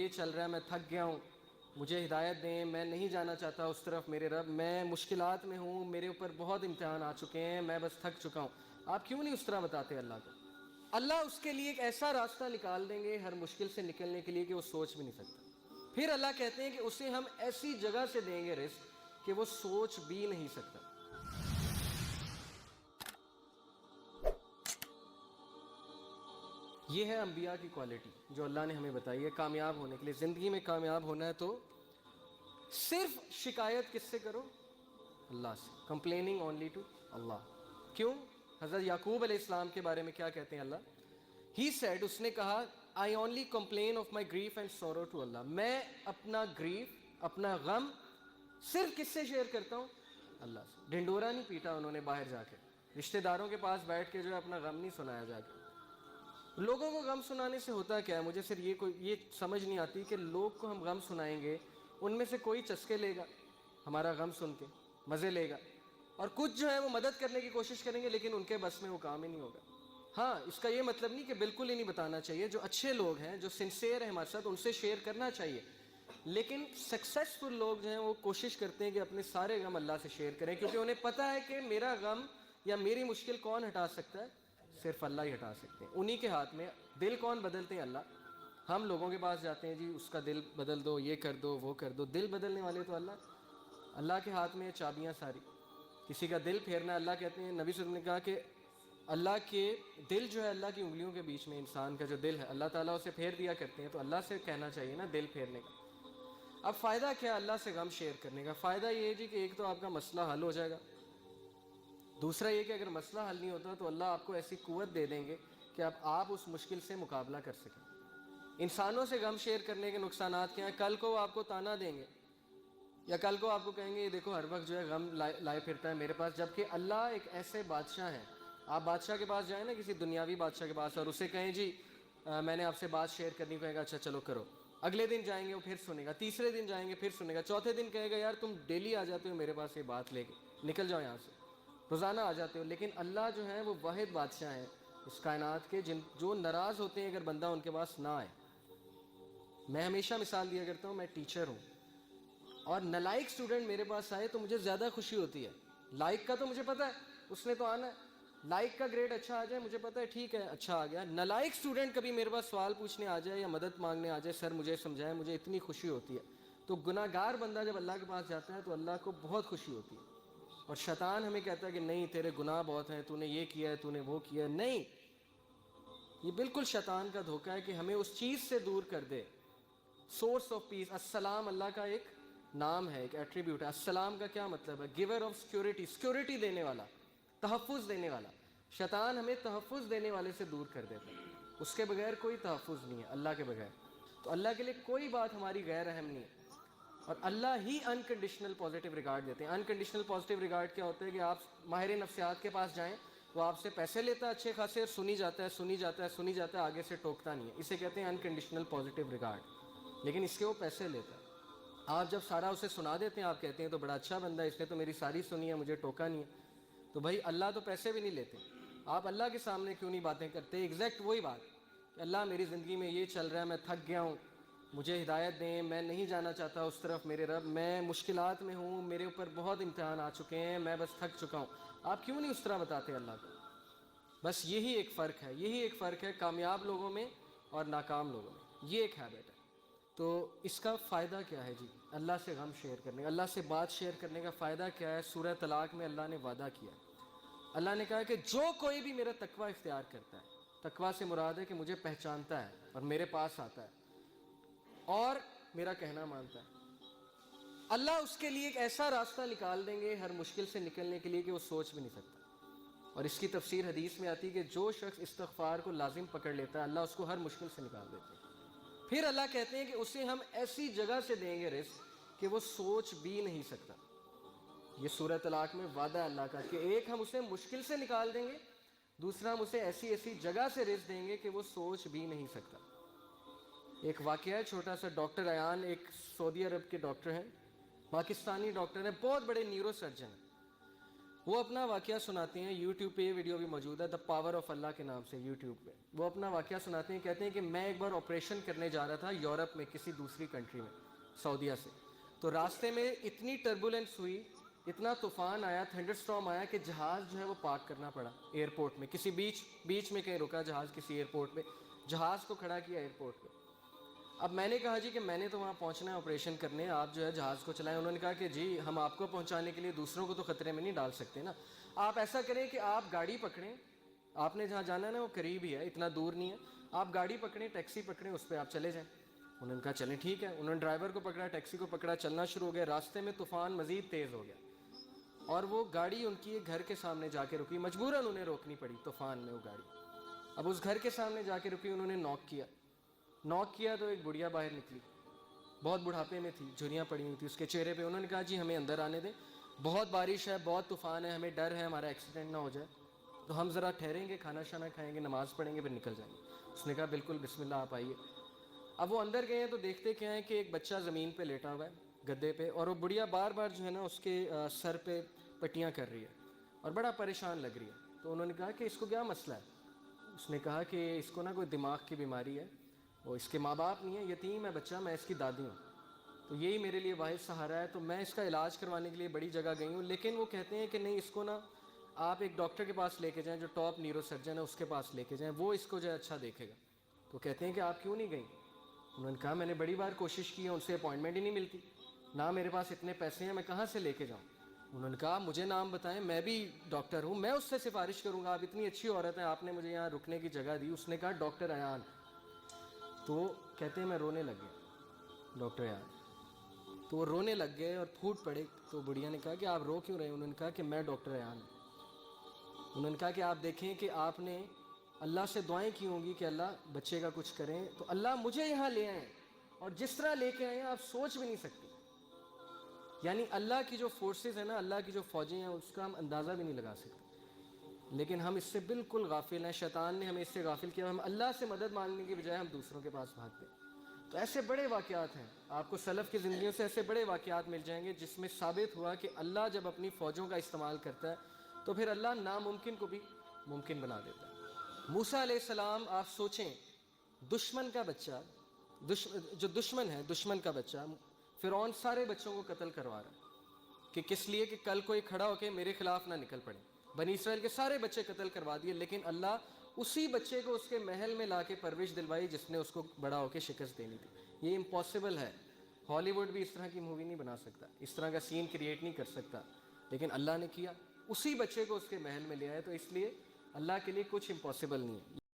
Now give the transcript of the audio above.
یہ چل رہا ہے، میں تھک گیا ہوں، مجھے ہدایت دیں، میں نہیں جانا چاہتا اس طرف میرے رب، میں مشکلات میں ہوں، میرے اوپر بہت امتحان آ چکے ہیں، میں بس تھک چکا ہوں، آپ کیوں نہیں اس طرح بتاتے اللہ کو؟ اللہ اس کے لیے ایک ایسا راستہ نکال دیں گے ہر مشکل سے نکلنے کے لیے کہ وہ سوچ بھی نہیں سکتا۔ پھر اللہ کہتے ہیں کہ اسے ہم ایسی جگہ سے دیں گے رزق کہ وہ سوچ بھی نہیں سکتا۔ یہ ہے انبیاء کی کوالٹی جو اللہ نے ہمیں بتائی ہے کامیاب ہونے کے لیے۔ زندگی میں کامیاب ہونا ہے تو صرف شکایت کس سے کرو؟ اللہ سے۔ کمپلیننگ اونلی ٹو اللہ۔ کیوں؟ حضرت یعقوب علیہ السلام کے بارے میں کیا کہتے ہیں اللہ؟ ہی سیڈ، اس نے کہا I only complain of my grief and sorrow to اللہ، میں اپنا گریف، اپنا غم صرف کس سے شیئر کرتا ہوں؟ اللہ سے۔ ڈھنڈورا نہیں پیٹا انہوں نے باہر جا کے، رشتہ داروں کے پاس بیٹھ کے جو ہے اپنا غم نہیں سنایا جا کے۔ لوگوں کو غم سنانے سے ہوتا کیا ہے؟ مجھے صرف یہ سمجھ نہیں آتی کہ لوگ کو ہم غم سنائیں گے، ان میں سے کوئی چسکے لے گا ہمارا غم سن کے، مزے لے گا، اور کچھ جو ہے وہ مدد کرنے کی کوشش کریں گے لیکن ان کے بس میں وہ کام ہی نہیں ہوگا۔ ہاں، اس کا یہ مطلب نہیں کہ بالکل ہی نہیں بتانا چاہیے، جو اچھے لوگ ہیں، جو سنسیئر ہیں ہمارے ساتھ، ان سے شیئر کرنا چاہیے، لیکن سکسیسفل لوگ جو ہیں وہ کوشش کرتے ہیں کہ اپنے سارے غم اللہ سے شیئر کریں، کیونکہ انہیں پتہ ہے کہ میرا غم یا میری مشکل کون ہٹا سکتا ہے؟ صرف اللہ ہی ہٹا سکتے ہیں، انہی کے ہاتھ میں۔ دل کون بدلتے ہیں؟ اللہ۔ ہم لوگوں کے پاس جاتے ہیں، جی اس کا دل بدل دو، یہ کر دو، وہ کر دو، دل بدلنے والے تو اللہ کے ہاتھ میں چابیاں ساری۔ کسی کا دل پھیرنا، اللہ کہتے ہیں، نبی صلی اللہ علیہ وسلم نے کہا کہ اللہ کے دل جو ہے اللہ کی انگلیوں کے بیچ میں، انسان کا جو دل ہے اللہ تعالیٰ اسے پھیر دیا کرتے ہیں، تو اللہ سے کہنا چاہیے نا دل پھیرنے کا۔ اب فائدہ کیا اللہ سے غم شیئر کرنے کا؟ فائدہ یہ ہے جی کہ ایک تو آپ کا مسئلہ حل ہو جائے گا، دوسرا یہ کہ اگر مسئلہ حل نہیں ہوتا تو اللہ آپ کو ایسی قوت دے دیں گے کہ آپ اس مشکل سے مقابلہ کر سکیں۔ انسانوں سے غم شیئر کرنے کے نقصانات کیا ہیں؟ کل کو وہ آپ کو تانا دیں گے، یا کل کو آپ کو کہیں گے یہ دیکھو ہر وقت جو ہے غم لائے پھرتا ہے میرے پاس، جبکہ اللہ ایک ایسے بادشاہ ہیں۔ آپ بادشاہ کے پاس جائیں نا، کسی دنیاوی بادشاہ کے پاس، اور اسے کہیں جی میں نے آپ سے بات شیئر کرنی، کہے گا اچھا چلو کرو۔ اگلے دن جائیں گے وہ پھر سنے گا، تیسرے دن جائیں گے پھر سنے گا، چوتھے دن کہے گا یار تم ڈیلی آ جاتے ہو میرے پاس یہ بات لے کے، نکل جاؤ یہاں سے، روزانہ آ جاتے ہو۔ لیکن اللہ جو ہے وہ واحد بادشاہ ہیں اس کائنات کے، جو ناراض ہوتے ہیں اگر بندہ ان کے پاس نہ آئے۔ میں ہمیشہ مثال دیا کرتا ہوں، میں ٹیچر ہوں، اور نالائق اسٹوڈنٹ میرے پاس آئے تو مجھے زیادہ خوشی ہوتی ہے۔ لائق کا تو مجھے پتہ ہے اس نے تو آنا ہے، لائق کا گریڈ اچھا آ جائے مجھے پتہ ہے ٹھیک ہے اچھا آ گیا۔ نالائق اسٹوڈنٹ کبھی میرے پاس سوال پوچھنے آ جائے یا مدد مانگنے آ جائے، سر مجھے سمجھائیں، مجھے اتنی خوشی ہوتی ہے۔ تو گناہ گار بندہ جب اللہ کے پاس جاتا ہے تو اللہ کو بہت خوشی ہوتی ہے، اور شیطان ہمیں کہتا ہے کہ نہیں تیرے گناہ بہت ہیں، تو نے یہ کیا ہے، تو نے وہ کیا ہے۔ نہیں، یہ بالکل شیطان کا دھوکہ ہے کہ ہمیں اس چیز سے دور کر دے۔ سورس آف پیس، السلام اللہ کا ایک نام ہے، ایک ایٹریبیوٹ ہے۔ السلام کا کیا مطلب ہے؟ گیور آف سیکورٹی، سیکورٹی دینے والا، تحفظ دینے والا۔ شیطان ہمیں تحفظ دینے والے سے دور کر دیتا ہے، اس کے بغیر کوئی تحفظ نہیں ہے، اللہ کے بغیر۔ تو اللہ کے لیے کوئی بات ہماری غیر اہم نہیں ہے، اور اللہ ہی انکنڈیشنل پازیٹیو ریگارڈ دیتے ہیں۔ انکنڈیشنل پازیٹیو ریگارڈ کیا ہوتا ہے کہ آپ ماہر نفسیات کے پاس جائیں، وہ آپ سے پیسے لیتا ہے اچھے خاصے، اور سنی جاتا ہے، آگے سے ٹوکتا نہیں ہے، اسے کہتے ہیں انکنڈیشنل پازیٹیو ریگارڈ، لیکن اس کے وہ پیسے لیتا ہے۔ آپ جب سارا اسے سنا دیتے ہیں، آپ کہتے ہیں تو بڑا اچھا بندہ ہے، اس نے تو میری ساری سنی ہے، مجھے ٹوکا نہیں ہے۔ تو بھائی اللہ تو پیسے بھی نہیں لیتے، آپ اللہ کے سامنے کیوں نہیں باتیں کرتے؟ ایگزیکٹ وہی بات کہ اللہ میری زندگی میں یہ چل رہا ہے، میں تھک گیا ہوں، مجھے ہدایت دیں، میں نہیں جانا چاہتا اس طرف میرے رب، میں مشکلات میں ہوں، میرے اوپر بہت امتحان آ چکے ہیں، میں بس تھک چکا ہوں۔ آپ کیوں نہیں اس طرح بتاتے اللہ کو؟ بس یہی ایک فرق ہے کامیاب لوگوں میں اور ناکام لوگوں میں، یہ ایک ہیبٹ ہے۔ تو اس کا فائدہ کیا ہے جی؟ اللہ سے غم شیئر کرنے کا، اللہ سے بات شیئر کرنے کا فائدہ کیا ہے؟ سورہ طلاق میں اللہ نے وعدہ کیا، اللہ نے کہا کہ جو کوئی بھی میرا تقوی اختیار کرتا ہے، تقوی سے مراد ہے کہ مجھے پہچانتا ہے اور میرے پاس آتا ہے اور میرا کہنا مانتا ہے، اللہ اس کے لیے ایک ایسا راستہ نکال دیں گے ہر مشکل سے نکلنے کے لیے کہ وہ سوچ بھی نہیں سکتا۔ اور اس کی تفسیر حدیث میں آتی ہے کہ جو شخص استغفار کو لازم پکڑ لیتا ہے، اللہ اس کو ہر مشکل سے نکال دیتے ہیں۔ پھر اللہ کہتے ہیں کہ اسے ہم ایسی جگہ سے دیں گے رزق کہ وہ سوچ بھی نہیں سکتا۔ یہ سورہ طلاق میں وعدہ ہے اللہ کا کہ ایک ہم اسے مشکل سے نکال دیں گے، دوسرا ہم اسے ایسی جگہ سے رزق دیں گے کہ وہ سوچ بھی نہیں سکتا۔ ایک واقعہ ہے چھوٹا سا، ڈاکٹر ایان ایک سعودی عرب کے ڈاکٹر ہیں، پاکستانی ڈاکٹر ہیں، بہت بڑے نیورو سرجن ہیں۔ وہ اپنا واقعہ سناتے ہیں, یوٹیوب پہ یہ ویڈیو بھی موجود ہے, دا پاور آف اللہ کے نام سے یوٹیوب پہ. وہ اپنا واقعہ سناتے ہیں, کہتے ہیں کہ میں ایک بار آپریشن کرنے جا رہا تھا یورپ میں کسی دوسری کنٹری میں, سعودیہ سے. تو راستے میں اتنی ٹربولنس ہوئی, اتنا طوفان آیا, تھنڈر اسٹارم آیا کہ جہاز جو ہے وہ پارک کرنا پڑا ایئرپورٹ میں, کسی بیچ میں کہیں رکا جہاز, کسی ایئرپورٹ پہ جہاز کو کھڑا کیا ایئرپورٹ پہ. اب میں نے کہا جی کہ میں نے تو وہاں پہنچنا ہے آپریشن کرنے, آپ جو ہے جہاز کو چلائیں. انہوں نے کہا کہ جی ہم آپ کو پہنچانے کے لیے دوسروں کو تو خطرے میں نہیں ڈال سکتے نا, آپ ایسا کریں کہ آپ گاڑی پکڑیں, آپ نے جہاں جانا ہے نا وہ قریب ہی ہے, اتنا دور نہیں ہے, آپ گاڑی پکڑیں, ٹیکسی پکڑیں, اس پہ آپ چلے جائیں. انہوں نے کہا چلیں ٹھیک ہے. انہوں نے ڈرائیور کو پکڑا, ٹیکسی کو پکڑا, چلنا شروع ہو گیا. راستے میں طوفان مزید تیز ہو گیا اور وہ گاڑی ان کی گھر کے سامنے جا کے رکی, مجبوراً انہیں روکنی پڑی طوفان میں وہ گاڑی. اب اس گھر کے سامنے جا کے رکی, انہوں نے نوک کیا تو ایک بڑھیا باہر نکلی, بہت بڑھاپے میں تھی, جھریاں پڑی ہوئی تھی اس کے چہرے پہ. انہوں نے کہا جی ہمیں اندر آنے دیں, بہت بارش ہے, بہت طوفان ہے, ہمیں ڈر ہے ہمارا ایکسیڈنٹ نہ ہو جائے, تو ہم ذرا ٹھہریں گے, کھانا شانا کھائیں گے, نماز پڑھیں گے, پھر نکل جائیں گے. اس نے کہا بالکل بسم اللہ آپ آئیے. اب وہ اندر گئے ہیں تو دیکھتے کیا ہے کہ ایک بچہ زمین پہ لیٹا ہوا ہے گدے پہ, اور وہ بڑھیا بار بار جو ہے نا اس کے سر پہ پٹیاں کر رہی ہے اور بڑا پریشان لگ رہی ہے. تو انہوں نے کہا کہ اس کو کیا مسئلہ ہے. اس نے کہا کہ اس کو نا کوئی دماغ کی بیماری ہے, وہ اس کے ماں باپ نہیں ہے, یتیم ہے بچہ, میں اس کی دادی ہوں, تو یہی میرے لیے واحد سہارا ہے, تو میں اس کا علاج کروانے کے لیے بڑی جگہ گئی ہوں. لیکن وہ کہتے ہیں کہ نہیں, اس کو نا آپ ایک ڈاکٹر کے پاس لے کے جائیں جو ٹاپ نیورو سرجن ہے, اس کے پاس لے کے جائیں, وہ اس کو جو ہے اچھا دیکھے گا. تو کہتے ہیں کہ آپ کیوں نہیں گئیں. انہوں نے کہا میں نے بڑی بار کوشش کی ہے, ان سے اپوائنٹمنٹ ہی نہیں ملتی, نہ میرے پاس اتنے پیسے ہیں, میں کہاں سے لے کے جاؤں. انہوں نے کہا مجھے نام بتائیں, میں بھی ڈاکٹر ہوں, میں اس سے سفارش کروں گا, آپ اتنی اچھی عورت ہیں, آپ نے مجھے یہاں رکنے کی جگہ دی. اس نے کہا ڈاکٹر ایان. تو کہتے ہیں میں رونے لگ گیا, ڈاکٹر ایان. تو وہ رونے لگ گئے اور پھوٹ پڑے. تو بڑھیا نے کہا کہ آپ رو کیوں رہے ہیں. انہوں نے کہا کہ میں ڈاکٹر ایان ہوں. انہوں نے کہا کہ آپ دیکھیں کہ آپ نے اللہ سے دعائیں کی ہوں گی کہ اللہ بچے کا کچھ کریں, تو اللہ مجھے یہاں لے آئیں, اور جس طرح لے کے آئے ہیں آپ سوچ بھی نہیں سکتے. یعنی اللہ کی جو فورسز ہیں نا, اللہ کی جو فوجیں ہیں, اس کا ہم اندازہ بھی نہیں لگا سکتے. لیکن ہم اس سے بالکل غافل ہیں, شیطان نے ہمیں اس سے غافل کیا, ہم اللہ سے مدد مانگنے کی بجائے ہم دوسروں کے پاس بھاگتے ہیں. تو ایسے بڑے واقعات ہیں, آپ کو سلف کی زندگیوں سے ایسے بڑے واقعات مل جائیں گے جس میں ثابت ہوا کہ اللہ جب اپنی فوجوں کا استعمال کرتا ہے تو پھر اللہ ناممکن کو بھی ممکن بنا دیتا ہے. موسیٰ علیہ السلام, آپ سوچیں, دشمن کا بچہ, جو دشمن ہے, دشمن کا بچہ, فرعون سارے بچوں کو قتل کروا رہا ہے کہ کس لیے, کہ کل کوئی کھڑا ہو کے میرے خلاف نہ نکل پڑے. بنی اسرائیل کے سارے بچے قتل کروا دیے, لیکن اللہ اسی بچے کو اس کے محل میں لا کے پرورش دلوائی جس نے اس کو بڑا ہو کے شکست دینی تھی. یہ امپاسبل ہے, ہالی ووڈ بھی اس طرح کی مووی نہیں بنا سکتا, اس طرح کا سین کریٹ نہیں کر سکتا, لیکن اللہ نے کیا, اسی بچے کو اس کے محل میں لے آئے. تو اس لیے اللہ کے لیے کچھ امپاسبل نہیں ہے.